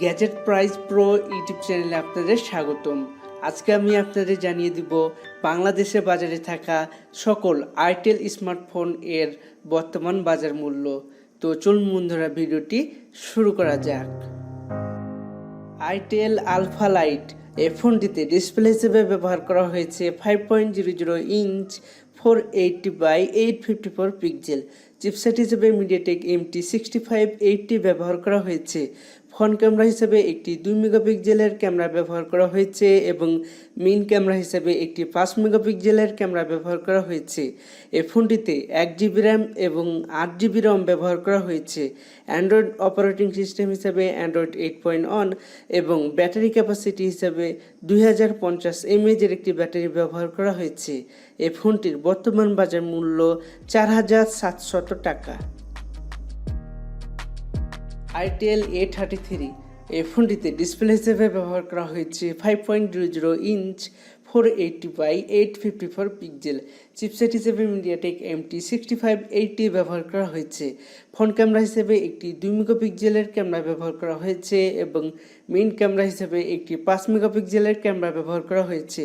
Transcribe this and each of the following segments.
Gadget price pro YouTube চ্যানেলে আপনাদের স্বাগতম। আজকে আমি আপনাদের জানিয়ে দিব বাংলাদেশের বাজারে থাকা সকল আইটেল স্মার্টফোন এর বর্তমান বাজার মূল্য। তো চলুন বন্ধুরা, ভিডিওটি শুরু করা যাক। আইটেল আলফা লাইট এই ফোনটিতে ডিসপ্লে হিসেবে ব্যবহার করা হয়েছে 5.00 ইঞ্চ 480x854 পিক্সেল। চিপসেট হিসেবে মিডিয়াটেক MT6580 ব্যবহার করা হয়েছে। ফ্রন্ট ক্যামেরা হিসেবে একটি 2 মেগাপিক্সেলের ক্যামেরা ব্যবহার করা হয়েছে এবং মেইন ক্যামেরা হিসেবে একটি 5 মেগাপিক্সেলের ক্যামেরা ব্যবহার করা হয়েছে। এই ফোনটিতে 1GB র্যাম এবং 8GB রম ব্যবহার করা হয়েছে। অ্যান্ড্রয়েড অপারেটিং সিস্টেম হিসেবে অ্যান্ড্রয়েড 8.1 এবং ব্যাটারি ক্যাপাসিটি হিসেবে 2050 mAh এর একটি ব্যাটারি ব্যবহার করা হয়েছে। এই ফোনটির বর্তমান বাজার মূল্য 4700 টাকা। আইটেল A33 এই ফোনটিতে ডিসপ্লে হিসেবে ব্যবহার করা হয়েছে 5.00 ইঞ্চ 480x854 পিক্সেল। চিপসেট হিসেবে মিডিয়াটেক MT6580 ব্যবহার করা হয়েছে। ফ্রন্ট ক্যামেরা হিসেবে একটি 2 মেগাপিক্সেলের ক্যামেরা ব্যবহার করা হয়েছে এবং মেইন ক্যামেরা হিসেবে একটি 5 মেগাপিক্সেলের ক্যামেরা ব্যবহার করা হয়েছে।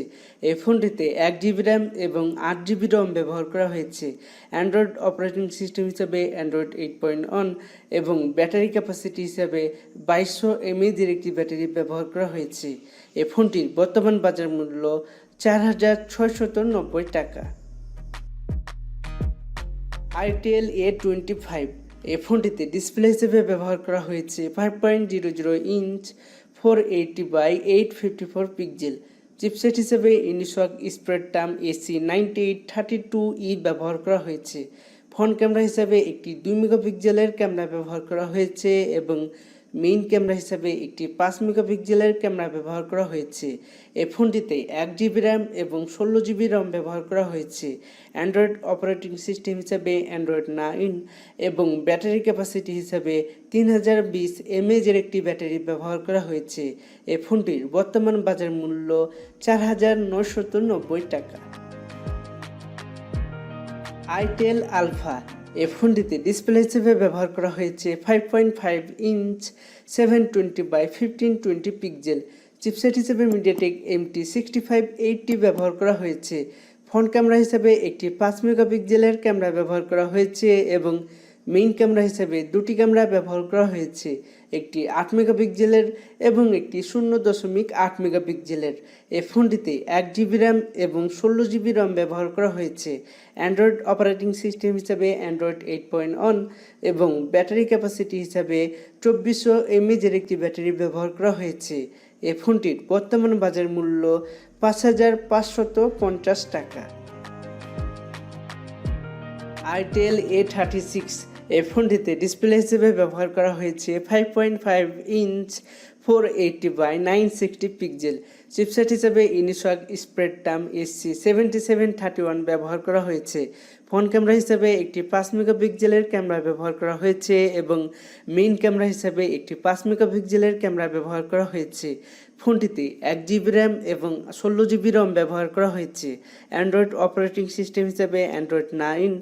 এই ফোনটিতে 1GB র্যাম এবং 8GB রম ব্যবহার করা হয়েছে। অ্যান্ড্রয়েড অপারেটিং সিস্টেম হিসেবে অ্যান্ড্রয়েড 8.1 এবং ব্যাটারি ক্যাপাসিটি হিসেবে 2200 mAh এর একটি ব্যাটারি ব্যবহার করা হয়েছে। এই ফোনটির বর্তমান বাজার মূল্য 4690 টাকা। আইটেল A25 এই ফোনটিতে ডিসপ্লে হিসেবে ব্যবহার করা হয়েছে 5.00 ইঞ্চ 480x854 পিক্সেল। চিপসেট হিসেবে ইউনিসক স্প্রেডটাম AC9832E ব্যবহার করা হয়েছে। ফ্রন্ট ক্যামেরা হিসেবে একটি 2 মেগাপিক্সেলের ক্যামেরা ব্যবহার করা হয়েছে এবং মেইন ক্যামেরা হিসেবে একটি 5 মেগাপিক্সেলের ক্যামেরা ব্যবহার করা হয়েছে। এই ফোনটিতে 1GB র্যাম এবং 16GB রম ব্যবহার করা হয়েছে। অ্যান্ড্রয়েড অপারেটিং সিস্টেম হিসেবে অ্যান্ড্রয়েড 9 এবং ব্যাটারি ক্যাপাসিটি হিসেবে 3020 mAh এর একটি ব্যাটারি ব্যবহার করা হয়েছে। এই ফোনটির বর্তমান বাজার মূল্য 4990 টাকা। আইটেল আলফা এই ফোনটিতে ডিসপ্লে হিসেবে ব্যবহার করা হয়েছে 5.5 ইঞ্চ 720x1520 পিক্সেল। চিপসেট হিসেবে মিডিয়াটেক MT6580 ব্যবহার করা হয়েছে। ফ্রন্ট ক্যামেরা হিসেবে একটি 5 মেগাপিক্সেলের ক্যামেরা ব্যবহার করা হয়েছে এবং মেইন ক্যামেরা হিসেবে দুটি ক্যামেরা ব্যবহার করা হয়েছে, একটি 8 মেগাপিক্সেলের এবং একটি 0.8 মেগাপিক্সেলের। এই ফোনটিতে 1GB র্যাম এবং 16GB রম ব্যবহার করা হয়েছে। অ্যান্ড্রয়েড অপারেটিং সিস্টেম হিসেবে অ্যান্ড্রয়েড 8.1 এবং ব্যাটারি ক্যাপাসিটি হিসাবে 2400 mAh এর একটি ব্যাটারি ব্যবহার করা হয়েছে। এই ফোনটির বর্তমান বাজার মূল্য 5550 টাকা। আইটেল A36 এই ফোনটিতে ডিসপ্লে হিসেবে ব্যবহার করা হয়েছে 5.5 ইঞ্চ 480x960 পিক্সেল। চিপসেট হিসেবে ইউনিসক স্প্রেডটাম SC7731 ব্যবহার করা হয়েছে। ফ্রন্ট ক্যামেরা হিসেবে একটি 5 মেগাপিক্সেলের ক্যামেরা ব্যবহার করা হয়েছে এবং মেইন ক্যামেরা হিসেবে একটি 5 মেগাপিক্সেলের ক্যামেরা ব্যবহার করা হয়েছে। ফোনটিতে 1GB র্যাম এবং 16GB রম ব্যবহার করা হয়েছে। অ্যান্ড্রয়েড অপারেটিং সিস্টেম হিসেবে অ্যান্ড্রয়েড 9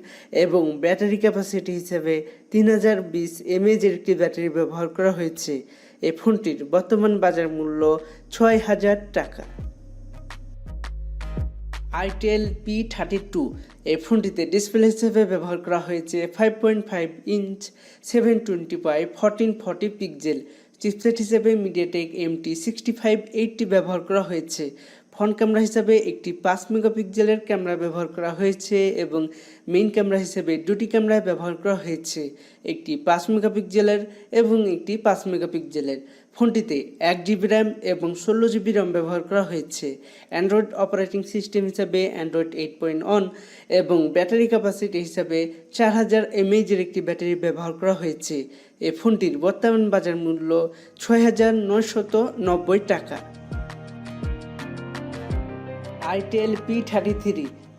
এবং ব্যাটারি ক্যাপাসিটি হিসেবে 3020 mAh এর একটি ব্যাটারি ব্যবহার করা হয়েছে। এই ফোনটির বর্তমান বাজার মূল্য 6000 টাকা। আইটেল P32 এই ফোনটিতে ডিসপ্লে হিসেবে ব্যবহার করা হয়েছে 5.5 ইঞ্চ 720x1440 পিক্সেল। চিপসেট হিসেবে মিডিয়াটেক MT6580 ব্যবহার করা হয়েছে। ফ্রন্ট ক্যামেরা হিসেবে একটি 5 মেগাপিক্সেলের ক্যামেরা ব্যবহার করা হয়েছে এবং মেইন ক্যামেরা হিসেবে দুটি ক্যামেরা ব্যবহার করা হয়েছে, একটি 5 মেগাপিক্সেলের এবং একটি 5 মেগাপিক্সেলের। ফোনটিতে 1GB র্যাম এবং 16GB রম ব্যবহার করা হয়েছে। অ্যান্ড্রয়েড অপারেটিং সিস্টেম হিসাবে অ্যান্ড্রয়েড 8.1 এবং ব্যাটারি ক্যাপাসিটি হিসাবে 4000 mAh এর একটি ব্যাটারি ব্যবহার করা হয়েছে। এই ফোনটির বর্তমান বাজার মূল্য 6990 টাকা। আইটেল P33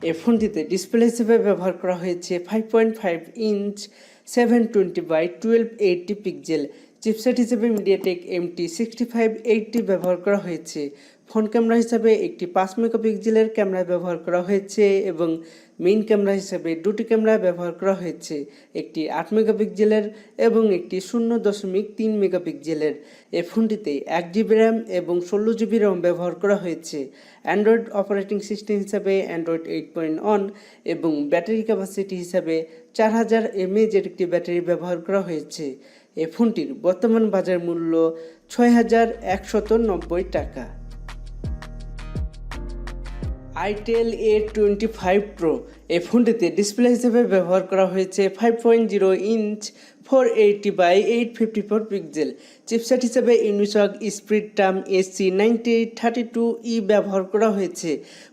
এই ফোনটিতে ডিসপ্লে হিসেবে ব্যবহার করা হয়েছে 5.5 ইঞ্চ 720x1280 পিক্সেল। চিপসেট হিসেবে মিডিয়াটেক MT6580 ব্যবহার করা হয়েছে। ফ্রন্ট ক্যামেরা হিসাবে একটি 5 মেগাপিক্সেলের ক্যামেরা ব্যবহার করা হয়েছে এবং মেইন ক্যামেরা হিসাবে দুটি ক্যামেরা ব্যবহার করা হয়েছে, একটি 8 মেগাপিক্সেলের এবং একটি 0.3 মেগাপিক্সেলের। এই ফোনটিতে 1 GB র্যাম এবং 16 GB ROM ব্যবহার করা হয়েছে। অ্যান্ড্রয়েড অপারেটিং সিস্টেম হিসাবে অ্যান্ড্রয়েড 8.1 এবং ব্যাটারি ক্যাপাসিটি হিসাবে 4000 mAh এর একটি ব্যাটারি ব্যবহার করা হয়েছে। এই ফোনটির বর্তমান বাজার মূল্য 6190 টাকা। itel A25 Pro এই ফোনটিতে ডিসপ্লে হিসেবে ব্যবহার করা হয়েছে 5.0 ইঞ্চ 480x854 পিক্সেল। চিপসেট হিসেবে ইউনিসক স্প্রিডটাম SC9832E ব্যবহার করা হয়েছে।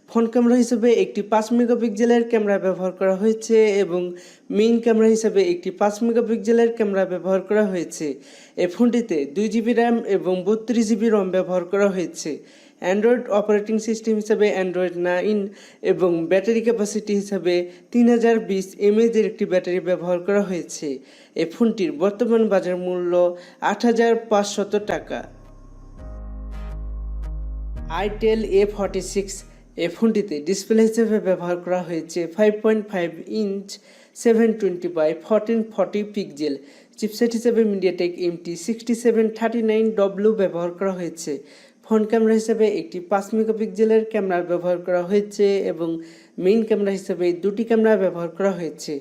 ফ্রন্ট ক্যামেরা হিসেবে একটি 5 মেগাপিক্সেলের ক্যামেরা ব্যবহার করা হয়েছে এবং মেইন ক্যামেরা হিসেবে একটি 5 মেগাপিক্সেলের ক্যামেরা ব্যবহার করা হয়েছে। এই ফোনটিতে 2 GB র্যাম এবং 32 GB ROM ব্যবহার করা হয়েছে। অ্যান্ড্রয়েড অপারেটিং সিস্টেম হিসাবে অ্যান্ড্রয়েড 9 এবং ব্যাটারি ক্যাপাসিটি হিসাবে 3020 mAh এর একটি ব্যাটারি ব্যবহার করা হয়েছে। এই ফোনটির বর্তমান বাজার মূল্য 8500 টাকা। itel A46 এই ফোনটিতে ডিসপ্লে হিসেবে ব্যবহার করা হয়েছে 5.5 ইঞ্চ 720x1440 পিক্সেল। চিপসেট হিসেবে মিডিয়াটেক MT6739W ব্যবহার করা হয়েছে। ফ্রন্ট ক্যামেরা হিসেবে একটি 5 মেগাপিক্সেলের ক্যামেরা ব্যবহার করা হয়েছে এবং মেইন ক্যামেরা হিসেবে দুটি ক্যামেরা ব্যবহার করা হয়েছে,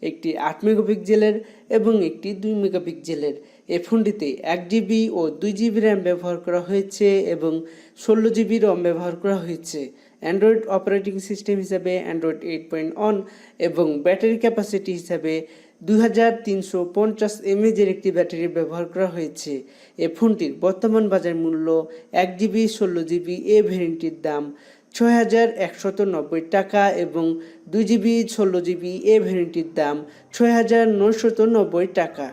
একটি 8 মেগাপিক্সেলের এবং একটি 2 মেগাপিক্সেলের। এই ফোনটিতে 1 GB ও 2 GB র্যাম ব্যবহার করা হয়েছে এবং 16 GB ROM ব্যবহার করা হয়েছে। অ্যান্ড্রয়েড অপারেটিং সিস্টেম হিসাবে অ্যান্ড্রয়েড 8.1 এবং ব্যাটারি ক্যাপাসিটি হিসাবে 2350 mAh এর একটি ব্যাটারি ব্যবহার করা হয়েছে। এই ফোনটির বর্তমান বাজার মূল্য 1 GB 16 GB ভ্যারিয়েন্টটির দাম 6190 টাকা এবং 2 GB 16 GB ভ্যারিয়েন্টটির দাম 6990 টাকা।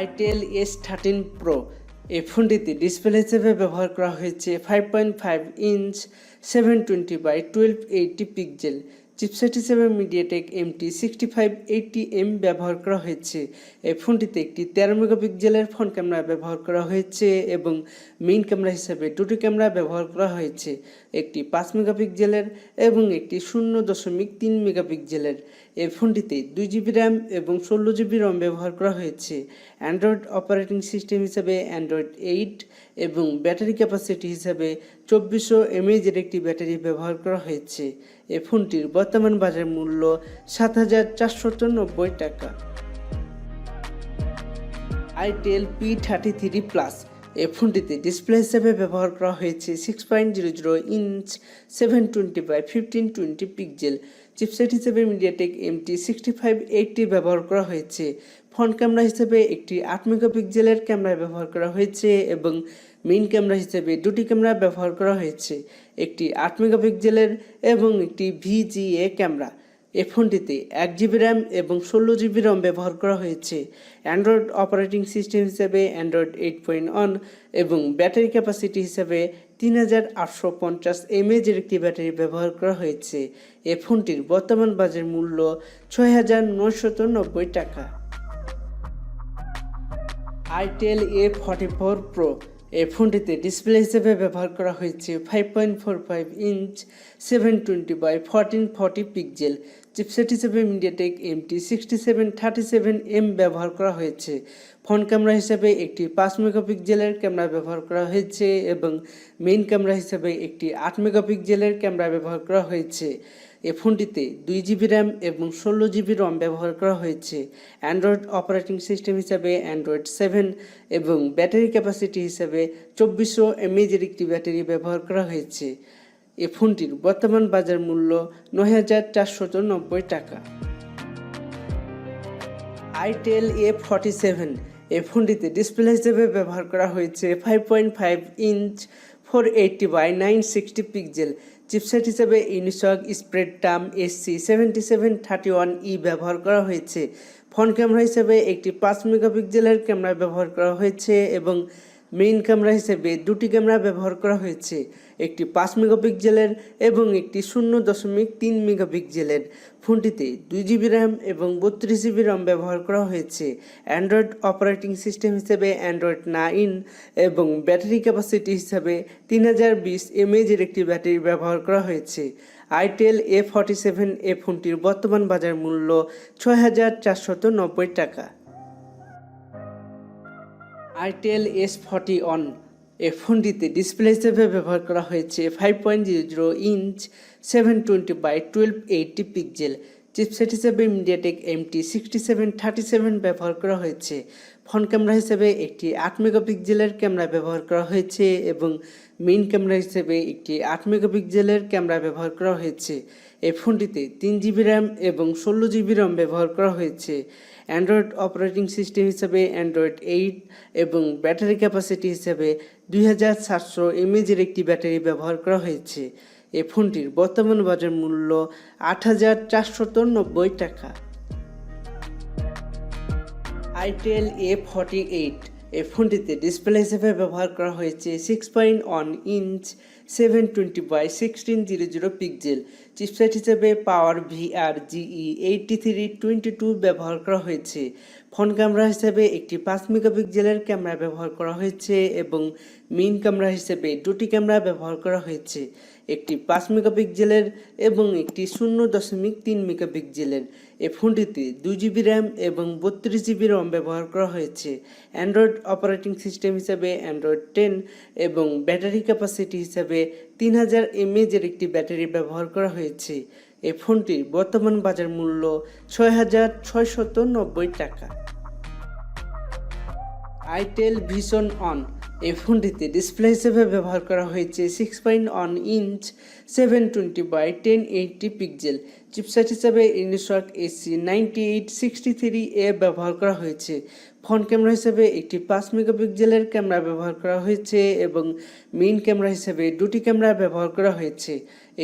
itel S13 Pro এই ফোনটিতে ডিসপ্লে হিসেবে ব্যবহার করা হয়েছে 5.5 ইঞ্চ 720x1280 পিক্সেল। চিপসেট হিসেবে মিডিয়াটেক MT6580M ব্যবহার করা হয়েছে। এই ফোনটিতে একটি 13 মেগাপিক্সেলের ফ্রন্ট ক্যামেরা ব্যবহার করা হয়েছে এবং মেইন ক্যামেরা হিসেবে দুটি ক্যামেরা ব্যবহার করা হয়েছে, একটি 5 মেগাপিক্সেলের এবং একটি 0.3 মেগাপিক্সেলের। এই ফোনটিতে 2 GB র্যাম এবং 16 GB ROM ব্যবহার করা হয়েছে। অ্যান্ড্রয়েড অপারেটিং সিস্টেম হিসেবে অ্যান্ড্রয়েড 8 এবং ব্যাটারি ক্যাপাসিটি হিসাবে 2400 mAh এর একটি ব্যাটারি ব্যবহার করা হয়েছে। এই ফোনটির বর্তমান বাজার মূল্য 7490 টাকা। itel P33 Plus এই ফোনটিতে ডিসপ্লে হিসেবে ব্যবহার করা হয়েছে 6.00 ইঞ্চ 720x1520 পিক্সেল। চিপসেট হিসেবে মিডিয়াটেক MT6580 ব্যবহার করা হয়েছে। ফ্রন্ট ক্যামেরা হিসেবে একটি 8 মেগাপিক্সেলের ক্যামেরা ব্যবহার করা হয়েছে এবং মেইন ক্যামেরা হিসেবে দুটি ক্যামেরা ব্যবহার করা হয়েছে, একটি 8 মেগাপিক্সেলের এবং একটি VGA ক্যামেরা। এই ফোনটিতে 1 GB র্যাম এবং 16 GB ROM ব্যবহার করা হয়েছে। অ্যান্ড্রয়েড অপারেটিং সিস্টেম হিসেবে অ্যান্ড্রয়েড 8.1 এবং ব্যাটারি ক্যাপাসিটি হিসেবে 3850 mAh এর একটি ব্যাটারি ব্যবহার করা হয়েছে। এই ফোনটির বর্তমান বাজার মূল্য 6990 টাকা। itel A44 Pro এই ফোনটিতে ডিসপ্লে হিসেবে ব্যবহার করা হয়েছে 5.45 ইঞ্চ 720x1440 পিক্সেল। চিপসেট হিসেবে মিডিয়াটেক MT6737M ব্যবহার করা হয়েছে। ফ্রন্ট ক্যামেরা হিসেবে একটি 5 মেগাপিক্সেলের ক্যামেরা ব্যবহার করা হয়েছে এবং মেইন ক্যামেরা হিসেবে একটি 8 মেগাপিক্সেলের ক্যামেরা ব্যবহার করা হয়েছে। এই ফোনটিতে 2 GB র্যাম এবং 16 GB ROM ব্যবহার করা হয়েছে। অ্যান্ড্রয়েড অপারেটিং সিস্টেম হিসাবে অ্যান্ড্রয়েড 7 এবং ব্যাটারি ক্যাপাসিটি হিসাবে 2400 mAh এর একটি ব্যাটারি ব্যবহার করা হয়েছে। এই ফোনটির বর্তমান বাজার মূল্য 9490 টাকা। itel A47 এই ফোনটিতে ডিসপ্লে হিসেবে ব্যবহার করা হয়েছে 5.5 ইঞ্চ 480x960 পিক্সেল। চিপসেট হিসেবে ইউনিসক স্প্রিডটাম SC7731E ব্যবহার করা হয়েছে। ফ্রন্ট ক্যামেরা হিসেবে একটি 5 মেগাপিক্সেলের ক্যামেরা ব্যবহার করা হয়েছে এবং মেইন ক্যামেরা হিসেবে দুটি ক্যামেরা ব্যবহার করা হয়েছে, একটি 5 মেগাপিক্সেলের এবং একটি 0.3 মেগাপিক্সেলের। ফোনটিতে 2GB র্যাম এবং 32GB ROM ব্যবহার করা হয়েছে। অ্যান্ড্রয়েড অপারেটিং সিস্টেম হিসেবে অ্যান্ড্রয়েড 9 এবং ব্যাটারি ক্যাপাসিটি হিসাবে 3020 mAh একটি ব্যাটারি ব্যবহার করা হয়েছে। আইটেল A47 ফোনটির বর্তমান বাজার মূল্য 6490 টাকা। আইটেল S40 ফোনটিতে ডিসপ্লে হিসেবে ব্যবহার করা হয়েছে 5.00 ইঞ্চ 720x1280 পিক্সেল। চিপসেট হিসেবে মিডিয়াটেক MT6737 ব্যবহার করা হয়েছে। ফ্রন্ট ক্যামেরা হিসেবে একটি 8 মেগাপিক্সেলের ক্যামেরা ব্যবহার করা হয়েছে এবং মেইন ক্যামেরা হিসেবে একটি 8 মেগাপিক্সেলের ক্যামেরা ব্যবহার করা হয়েছে। এই ফোনটিতে 3GB র্যাম এবং 16GB ROM ব্যবহার করা হয়েছে। অ্যান্ড্রয়েড অপারেটিং সিস্টেম হিসেবে অ্যান্ড্রয়েড 8 এবং ব্যাটারি ক্যাপাসিটি হিসেবে 2700 mAh একটি ব্যাটারি ব্যবহার করা হয়েছে। এই ফোনটির বর্তমান বাজার মূল্য 8490 টাকা। আইটেল A48 ফোনটিতে ডিসপ্লে হিসেবে ব্যবহার করা হয়েছে 6.1 ইঞ্চ 720x1600 পিক্সেল। চিপসেট হিসেবে পাওয়ার VR GE8322 ব্যবহার করা হয়েছে। ফ্রন্ট ক্যামেরা হিসেবে একটি 5 মেগাপিক্সেলের ক্যামেরা ব্যবহার করা হয়েছে এবং মেইন ক্যামেরা হিসেবে দুটি ক্যামেরা ব্যবহার করা হয়েছে, একটি 5 মেগাপিক্সেলের এবং একটি 0.3 মেগাপিক্সেলের। এই ফোনটিতে 2GB র্যাম এবং 32GB ROM ব্যবহার করা হয়েছে। অ্যান্ড্রয়েড অপারেটিং সিস্টেম হিসেবে অ্যান্ড্রয়েড 10 এবং ব্যাটারি ক্যাপাসিটি হিসেবে 3000 mAh একটি ব্যাটারি ব্যবহার করা হয়েছে। এই ফোনটির বর্তমান বাজার মূল্য 6690 টাকা। আইটেল ভিশন এই ফোনটিতে ডিসপ্লে হিসেবে ব্যবহার করা হয়েছে 6.1 ইঞ্চ 720x1080 পিক্সেল। চিপসেট হিসেবে ইউনিসক AC9863A ব্যবহার করা হয়েছে। ফ্রন্ট ক্যামেরা হিসেবে একটি 5 মেগাপিক্সেলের ক্যামেরা ব্যবহার করা হয়েছে এবং মেইন ক্যামেরা হিসেবে দুটি ক্যামেরা ব্যবহার করা হয়েছে,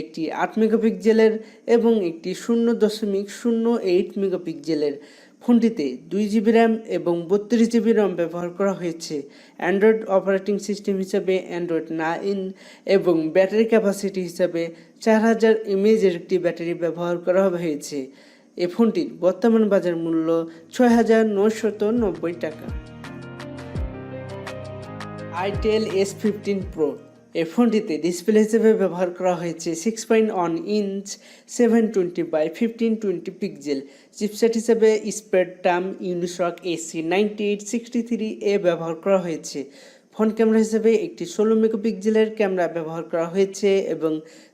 একটি 8 মেগাপিক্সেলের এবং একটি 0.08 মেগাপিক্সেলের। ফোনটিতে 2GB র্যাম এবং 32GB ROM ব্যবহার করা হয়েছে। অ্যান্ড্রয়েড অপারেটিং সিস্টেম হিসাবে অ্যান্ড্রয়েড 9 এবং ব্যাটারি ক্যাপাসিটি হিসাবে 4000 mAh একটি ব্যাটারি ব্যবহার করা হয়েছে। এই ফোনটির বর্তমান বাজার মূল্য 6990 টাকা। আইটেল S15 Pro ফোনটিতে ডিসপ্লে হিসেবে ব্যবহার করা হয়েছে 6.1 ইঞ্চ 720x1520 পিক্সেল। চিপসেট হিসেবে স্পেকট্রাম ইউনিসক AC9863A ব্যবহার করা হয়েছে। ফ্রন্ট ক্যামেরা হিসেবে একটি 16 মেগাপিক্সেলের ক্যামেরা ব্যবহার করা হয়েছে এবং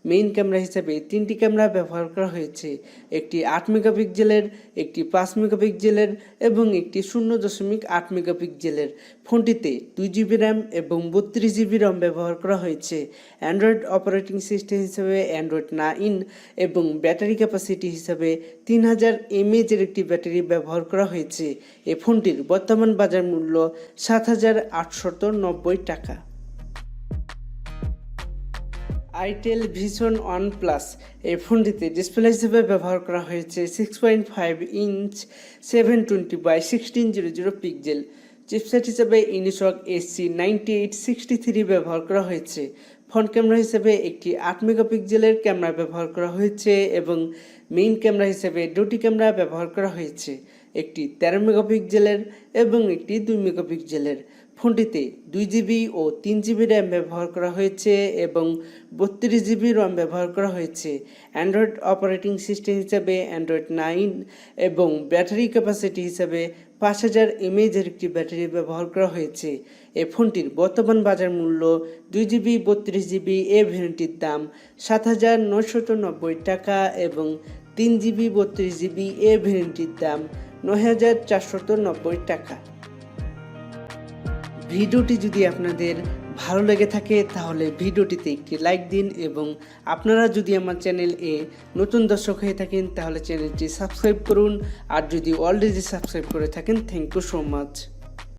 মেইন ক্যামেরা হিসেবে 3টি ক্যামেরা ব্যবহার করা হয়েছে, একটি 8 মেগাপিক্সেলের, একটি 5 মেগাপিক্সেলের এবং একটি 0.8 মেগাপিক্সেলের। ফোনটিতে 2GB র্যাম এবং 32GB ROM ব্যবহার করা হয়েছে। অ্যান্ড্রয়েড অপারেটিং সিস্টেম হিসেবে অ্যান্ড্রয়েড 9 এবং ব্যাটারি ক্যাপাসিটি হিসাবে 3000 mAh একটি ব্যাটারি ব্যবহার করা হয়েছে। এই ফোনটির বর্তমান বাজার মূল্য 7890 টাকা। আইটেল ভিশন প্লাস ফোনটিতে ডিসপ্লে হিসেবে ব্যবহার করা হয়েছে 6.5 ইঞ্চ 720x1600 পিক্সেল। চিপসেট হিসেবে ইউনিসক AC9863 ব্যবহার করা হয়েছে। ফ্রন্ট ক্যামেরা হিসেবে একটি 8 মেগাপিক্সেলের ক্যামেরা ব্যবহার করা হয়েছে এবং মেইন ক্যামেরা হিসেবে দুটি ক্যামেরা ব্যবহার করা হয়েছে, একটি 13 মেগাপিক্সেলের এবং একটি 2 মেগাপিক্সেলের। ফোনটিতে 2GB ও 3GB র্যাম ব্যবহার করা হয়েছে এবং 32GB ROM ব্যবহার করা হয়েছে। অ্যান্ড্রয়েড অপারেটিং সিস্টেম হিসাবে অ্যান্ড্রয়েড 9 এবং ব্যাটারি ক্যাপাসিটি হিসাবে 5000 mAh একটি ব্যাটারি ব্যবহার করা হয়েছে। এই ফোনটির বর্তমান বাজার মূল্য 2GB 32GB ভ্যারিয়েন্টটির দাম 7990 টাকা এবং 3GB 32GB ভ্যারিয়েন্টটির দাম 9490 টাকা। ভিডিওটি যদি আপনাদের ভালো লেগে থাকে তাহলে ভিডিওটিতে একটি লাইক দিন এবং আপনারা যদি আমার চ্যানেলে নতুন দর্শক হয়ে থাকেন তাহলে চ্যানেলটি সাবস্ক্রাইব করুন, আর যদি অলরেডি সাবস্ক্রাইব করে থাকেন থ্যাংক ইউ সো মাচ।